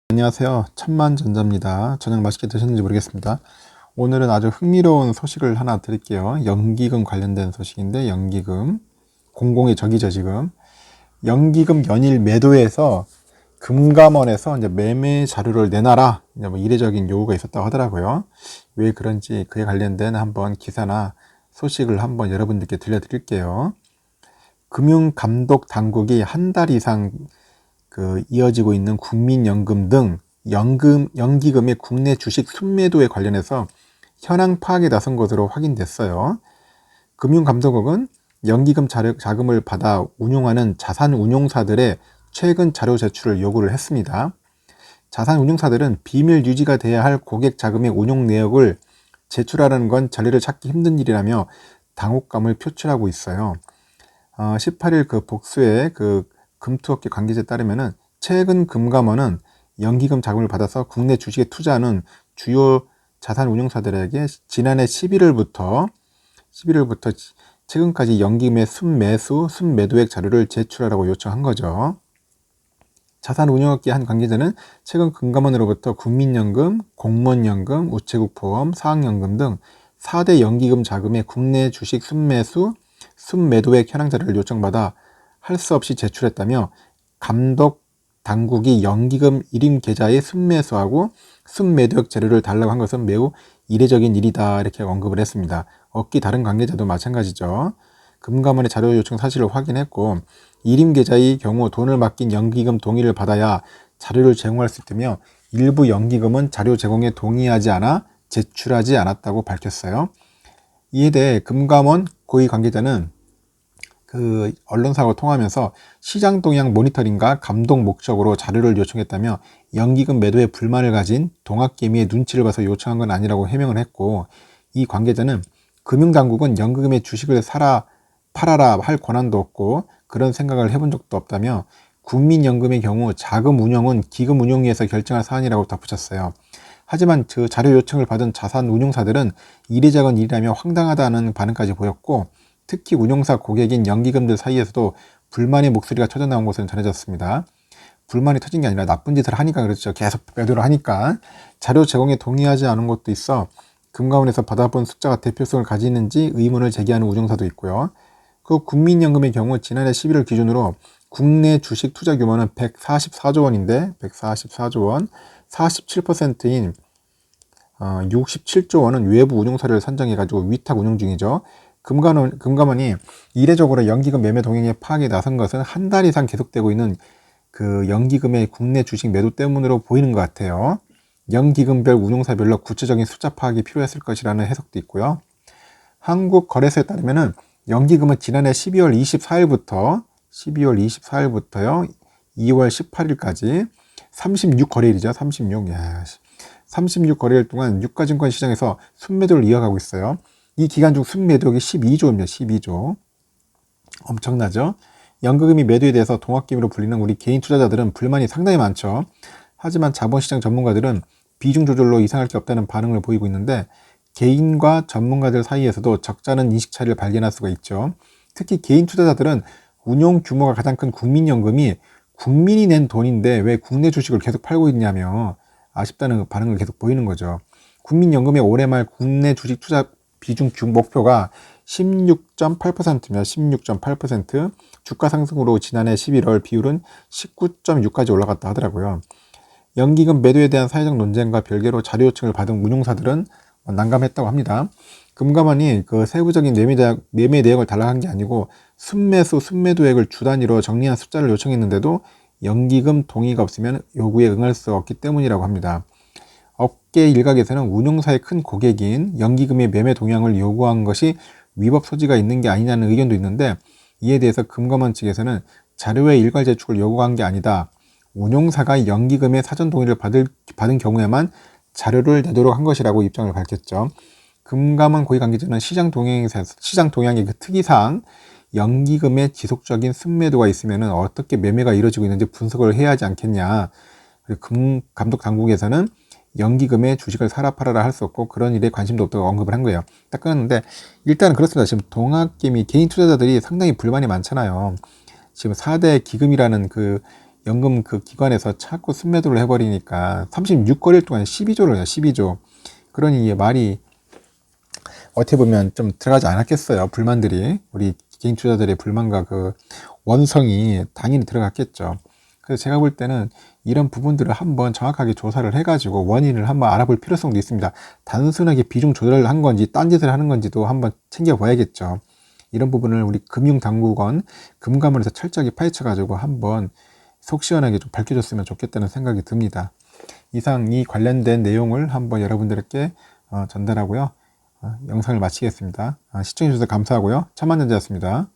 안녕하세요. 천만전자입니다. 저녁 맛있게 드셨는지 모르겠습니다. 오늘은 아주 흥미로운 소식을 하나 드릴게요. 연기금 관련된 소식인데, 연기금 공공의 적이죠. 지금 연기금 연일 매도에서 금감원에서 이제 매매 자료를 내놔라, 이제 뭐 이례적인 요구가 있었다고 하더라고요. 왜 그런지 그에 관련된 한번 기사나 소식을 한번 여러분들께 들려드릴게요. 금융감독 당국이 한 달 이상 이어지고 있는 국민연금 등 연기금의 국내 주식 순매도에 관련해서 현황 파악에 나선 것으로 확인됐어요. 금융감독원은 연기금 자금을 받아 운용하는 자산운용사들의 최근 자료 제출을 요구를 했습니다. 자산운용사들은 비밀 유지가 돼야 할 고객 자금의 운용 내역을 제출하라는 건 자료를 찾기 힘든 일이라며 당혹감을 표출하고 있어요. 18일 복수의 금투업계 관계자에 따르면은 최근 금감원은 연기금 자금을 받아서 국내 주식에 투자하는 주요 자산운용사들에게 지난해 11월부터 최근까지 연기금의 순매수, 순매도액 자료를 제출하라고 요청한 거죠. 자산운용업계 한 관계자는 최근 금감원으로부터 국민연금, 공무원연금, 우체국 보험, 사학연금 등 4대 연기금 자금의 국내 주식 순매수, 순매도액 현황 자료를 요청받아 할 수 없이 제출했다며, 감독 당국이 연기금 1인 계좌의 순매수하고 순매도액 자료를 달라고 한 것은 매우 이례적인 일이다, 이렇게 언급을 했습니다. 업계 다른 관계자도 마찬가지죠. 금감원의 자료 요청 사실을 확인했고, 1인 계좌의 경우 돈을 맡긴 연기금 동의를 받아야 자료를 제공할 수 있다며, 일부 연기금은 자료 제공에 동의하지 않아 제출하지 않았다고 밝혔어요. 이에 대해 금감원 고위 관계자는 언론사하고 통하면서 시장 동향 모니터링과 감독 목적으로 자료를 요청했다며, 연기금 매도에 불만을 가진 동학개미의 눈치를 봐서 요청한 건 아니라고 해명을 했고, 이 관계자는 금융당국은 연기금의 주식을 사라 팔아라 할 권한도 없고 그런 생각을 해본 적도 없다며, 국민연금의 경우 자금 운용은 기금 운용위에서 결정할 사안이라고 덧붙였어요. 하지만 자료 요청을 받은 자산운용사들은 이례적인 일이라며 황당하다는 반응까지 보였고, 특히 운용사 고객인 연기금들 사이에서도 불만의 목소리가 터져나온 것으로 전해졌습니다. 불만이 터진 게 아니라 나쁜 짓을 하니까 그렇죠. 계속 매도를 하니까. 자료 제공에 동의하지 않은 것도 있어 금감원에서 받아본 숫자가 대표성을 가지는지 의문을 제기하는 운용사도 있고요. 국민연금의 경우 지난해 11월 기준으로 국내 주식 투자 규모는 144조 원인데, 144조 원, 47%인 67조 원은 외부 운용사를 선정해가지고 위탁 운용 중이죠. 금감원이 이례적으로 연기금 매매 동향의 파악에 나선 것은 한 달 이상 계속되고 있는 연기금의 국내 주식 매도 때문으로 보이는 것 같아요. 연기금별 운용사별로 구체적인 숫자 파악이 필요했을 것이라는 해석도 있고요. 한국거래소에 따르면은 연기금은 지난해 12월 24일부터요 2월 18일까지 36거래일이죠. 36거래일 동안 유가증권 시장에서 순매도를 이어가고 있어요. 이 기간 중 순매도액이 12조입니다. 12조. 엄청나죠? 연기금이 매도에 대해서 동학개미로 불리는 우리 개인 투자자들은 불만이 상당히 많죠. 하지만 자본시장 전문가들은 비중 조절로 이상할 게 없다는 반응을 보이고 있는데, 개인과 전문가들 사이에서도 적잖은 인식 차이를 발견할 수가 있죠. 특히 개인 투자자들은 운용 규모가 가장 큰 국민연금이 국민이 낸 돈인데 왜 국내 주식을 계속 팔고 있냐며 아쉽다는 반응을 계속 보이는 거죠. 국민연금의 올해 말 국내 주식 투자 비중 목표가 16.8%입니다. 16.8%. 주가 상승으로 지난해 11월 비율은 19.6까지 올라갔다 하더라고요. 연기금 매도에 대한 사회적 논쟁과 별개로 자료 요청을 받은 운용사들은 난감했다고 합니다. 금감원이 세부적인 매매 내역을 달라한 게 아니고 순매수, 순매도액을 주 단위로 정리한 숫자를 요청했는데도 연기금 동의가 없으면 요구에 응할 수 없기 때문이라고 합니다. 업계 일각에서는 운용사의 큰 고객인 연기금의 매매 동향을 요구한 것이 위법 소지가 있는 게 아니냐는 의견도 있는데, 이에 대해서 금감원 측에서는 자료의 일괄 제출을 요구한 게 아니다, 운용사가 연기금의 사전 동의를 받은 경우에만 자료를 내도록 한 것이라고 입장을 밝혔죠. 금감원 고위 관계자는 시장 동향의 특이사항, 연기금의 지속적인 순매도가 있으면 어떻게 매매가 이루어지고 있는지 분석을 해야 하지 않겠냐. 그리고 감독 당국에서는 연기금의 주식을 사라 팔아라 할 수 없고 그런 일에 관심도 없다고 언급을 한 거예요. 딱 끊었는데, 일단은 그렇습니다. 지금 동학개미 개인 투자자들이 상당히 불만이 많잖아요. 지금 4대 기금이라는 연금 그 기관에서 자꾸 순매도를 해버리니까 36거래일 동안 12조를 해요. 12조. 그러니 이게 말이 어떻게 보면 좀 들어가지 않았겠어요. 불만들이. 우리 개인 투자들의 불만과 그 원성이 당연히 들어갔겠죠. 그래서 제가 볼 때는 이런 부분들을 한번 정확하게 조사를 해가지고 원인을 한번 알아볼 필요성도 있습니다. 단순하게 비중 조절을 한 건지 딴짓을 하는 건지도 한번 챙겨봐야겠죠. 이런 부분을 우리 금융당국원, 금감원에서 철저하게 파헤쳐가지고 한번 속 시원하게 좀 밝혀줬으면 좋겠다는 생각이 듭니다. 이상 이 관련된 내용을 한번 여러분들께 전달하고요. 영상을 마치겠습니다. 시청해주셔서 감사하고요. 천만전자였습니다.